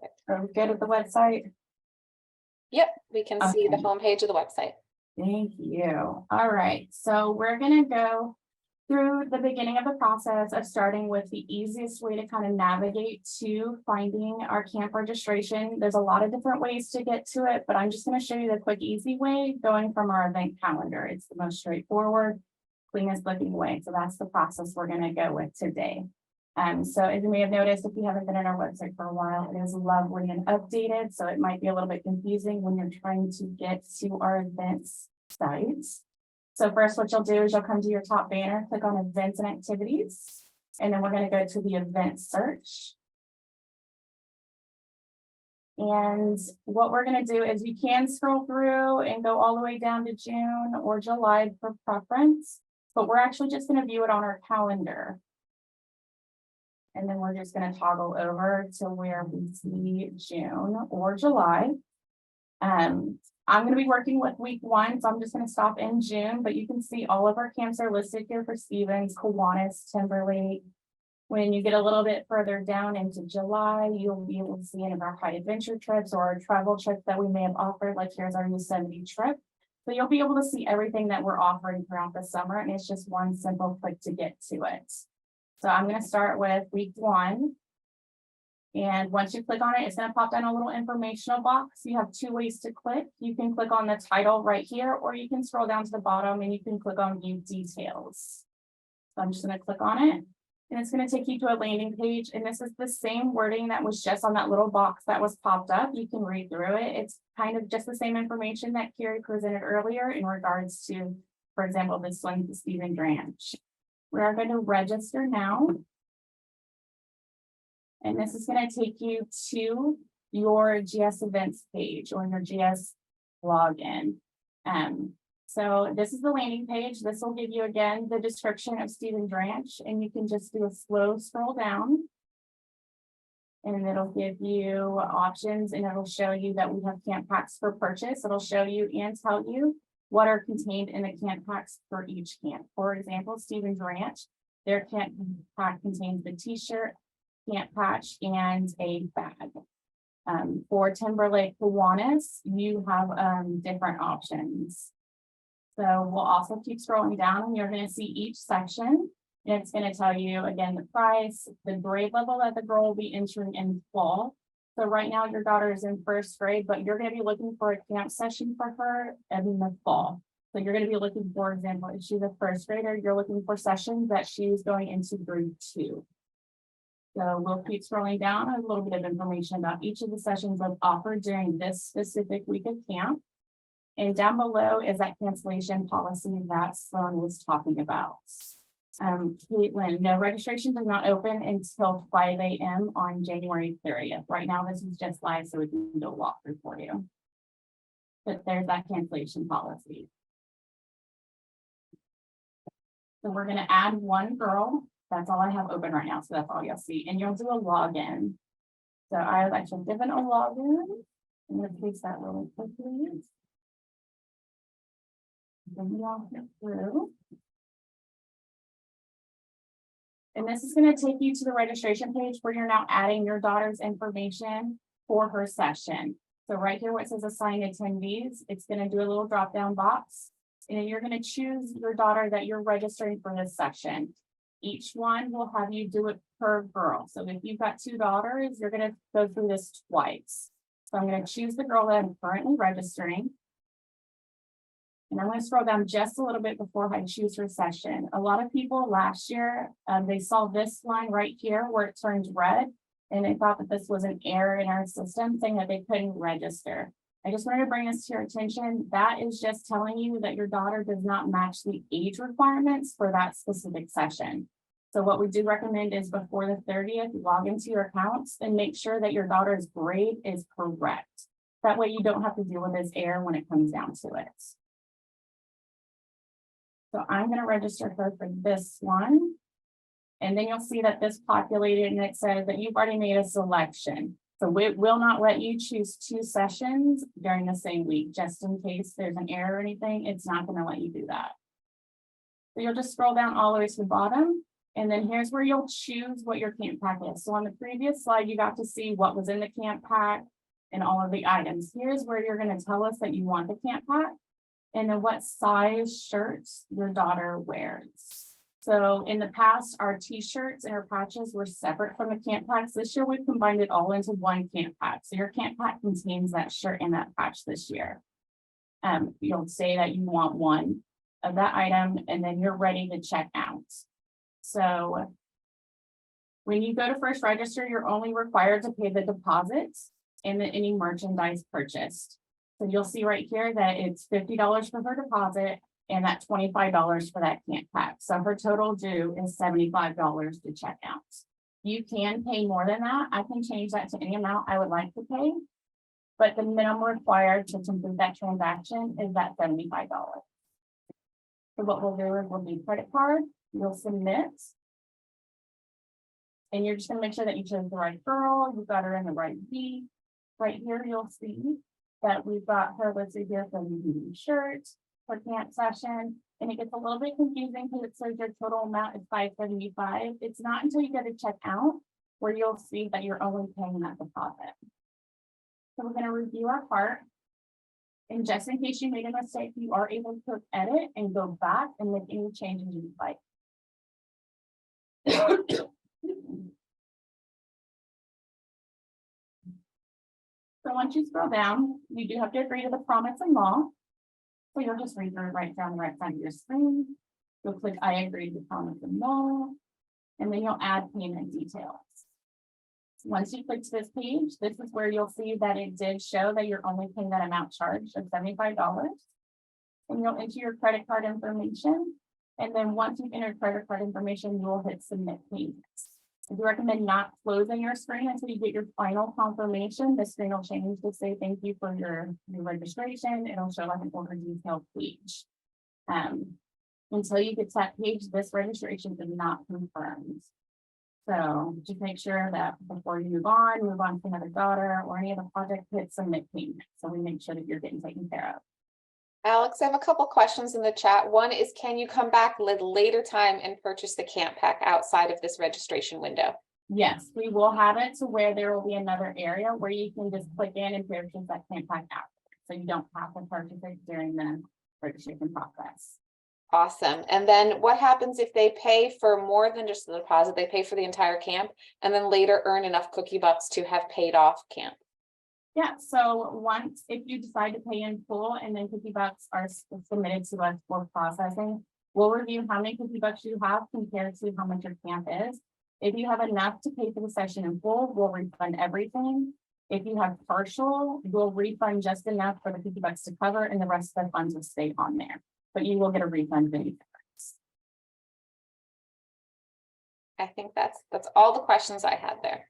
Perfect. Are we good with the website? Yep, we can see the Okay. homepage of the website. Thank you. All right, so we're gonna go through the beginning of the process of starting with the easiest way to kind of navigate to finding our camp registration. There's a lot of different ways to get to it, but I'm just gonna show you the quick, easy way going from our event calendar. It's the most straightforward, cleanest looking way. So that's the process we're gonna go with today. So as you may have noticed, if you haven't been on our website for a while, it is lovely and updated. So it might be a little bit confusing when you're trying to get to our events sites. So first, what you'll do is you'll come to your top banner, click on events and activities, and then we're going to go to the event search. And what we're going to do is you can scroll through and go all the way down to June or July for preference, but we're actually just going to view it on our calendar. And then we're just going to toggle over to where we see June or July. I'm going to be working with week 1, so I'm just going to stop in June, but you can see all of our camps are listed here for Stevens, Kiwanis, Timberlake. When you get a little bit further down into July, you'll be able to see any of our high adventure trips or our travel trips that we may have offered, like here's our Yosemite trip. So you'll be able to see everything that we're offering throughout the summer, and it's just one simple click to get to it. So I'm going to start with week 1. And once you click on it, it's going to pop down a little informational box. You have 2 ways to click. You can click on the title right here, or you can scroll down to the bottom and you can click on view details. So I'm just going to click on it, and it's going to take you to a landing page. And this is the same wording that was just on that little box that was popped up. You can read through it. It's kind of just the same information that Carrie presented earlier in regards to, for example, this one, the Stevens Ranch. We are going to register now. And this is going to take you to your GS events page or your GS login. So this is the landing page. This will give you again the description of Stevens Ranch, and you can just do a slow scroll down. And it'll give you options, and it'll show you that we have camp packs for purchase. It'll show you and tell you what are contained in the camp packs for each camp. For example, Stevens Ranch, their camp pack contains the t-shirt, camp patch, and a bag. For Timberlake Kiwanis, you have different options. So we'll also keep scrolling down, and you're going to see each section, and it's going to tell you again the price, the grade level that the girl will be entering in fall. So right now your daughter is in 1st grade, but you're going to be looking for a camp session for her in the fall. So you're going to be looking, for example, if she's a 1st grader, you're looking for sessions that she's going into grade 2. So we'll keep scrolling down. A little bit of information about each of the sessions I've offered during this specific week of camp. And down below is that cancellation policy that Sloan was talking about. Caitlin, no, registration does not open until 5 a.m. on January 30th. Right now, this is just live, so we can do a walkthrough for you. But there's that cancellation policy. So we're going to add 1 girl. That's all I have open right now, so that's all you'll see. And you'll do a login. So I've actually given a login. I'm going to paste that really quickly. Then we all get through. And this is going to take you to the registration page where you're now adding your daughter's information for her session. So right here where it says assign attendees, it's going to do a little drop down box. And then you're going to choose your daughter that you're registering for this session. Each one will have you do it per girl. So if you've got 2 daughters, you're going to go through this twice. So I'm going to choose the girl that I'm currently registering. And I'm going to scroll down just a little bit before I choose her session. A lot of people last year, they saw this line right here where it turns red, and they thought that this was an error in our system saying that they couldn't register. I just wanted to bring this to your attention. That is just telling you that your daughter does not match the age requirements for that specific session. So what we do recommend is before the 30th, log into your accounts and make sure that your daughter's grade is correct. That way you don't have to deal with this error when it comes down to it. So I'm going to register her for this one. And then you'll see that this populated and it says that you've already made a selection. So it will not let you choose 2 sessions during the same week, just in case there's an error or anything. It's not going to let you do that. So you'll just scroll down all the way to the bottom And then here's where you'll choose what your camp pack is. So on the previous slide, you got to see what was in the camp pack and all of the items. Here's where you're going to tell us that you want the camp pack and then what size shirts your daughter wears. So in the past, our t-shirts and our patches were separate from the camp packs. This year, we've combined it all into one camp pack. So your camp pack contains that shirt and that patch this year. You'll say that you want one of that item and then you're ready to check out. So when you go to first register, you're only required to pay the deposits and then any merchandise purchased. So you'll see right here that it's $50 for her deposit and that $25 for that camp pack. So her total due is $75 to check out. You can pay more than that. I can change that to any amount I would like to pay. But the minimum required to complete that transaction is that $75. So what we'll do is we'll do credit card, you'll submit. And you're just gonna make sure that you chose the right girl, you've got her in the right week. Right here, you'll see that we've got her listed here for the shirt, for camp session, and it gets a little bit confusing because it says your total amount is $575. It's not until you get to check out where you'll see that you're only paying that deposit. So we're going to review our cart. And just in case you made a mistake, you are able to click edit and go back and make any changes you'd like. So once you scroll down, you do have to agree to the promise and law. So you'll just read through right down the right side of your screen. You'll click I agree to promise and law, and then you'll add payment details. Once you click to this page, this is where you'll see that it did show that you're only paying that amount charged of $75. And you'll enter your credit card information. And then once you've entered credit card information, you will hit submit payments. I do recommend not closing your screen until you get your final confirmation. The screen will change to say thank you for your registration. It'll show like an order detail page. Until you get to that page, this registration is not confirmed. So just make sure that before you move on to another daughter or any other project, hit submit payment. So we make sure that you're getting taken care of. Alex, I have a couple questions in the chat. One is, can you come back later time and purchase the camp pack outside of this registration window? Yes, we will have it to where there will be another area where you can just click in and purchase that camp pack out. So you don't have to purchase it during the registration process. Awesome. And then what happens if they pay for more than just the deposit? They pay for the entire camp and then later earn enough cookie bucks to have paid off camp. Yeah, so once if you decide to pay in full and then cookie bucks are submitted to us for processing, we'll review how many cookie bucks you have compared to how much your camp is. If you have enough to pay for the session in full, we'll refund everything. If you have partial, we'll refund just enough for the cookie bucks to cover and the rest of the funds will stay on there. But you will get a refund of any difference. I think that's all the questions I had there.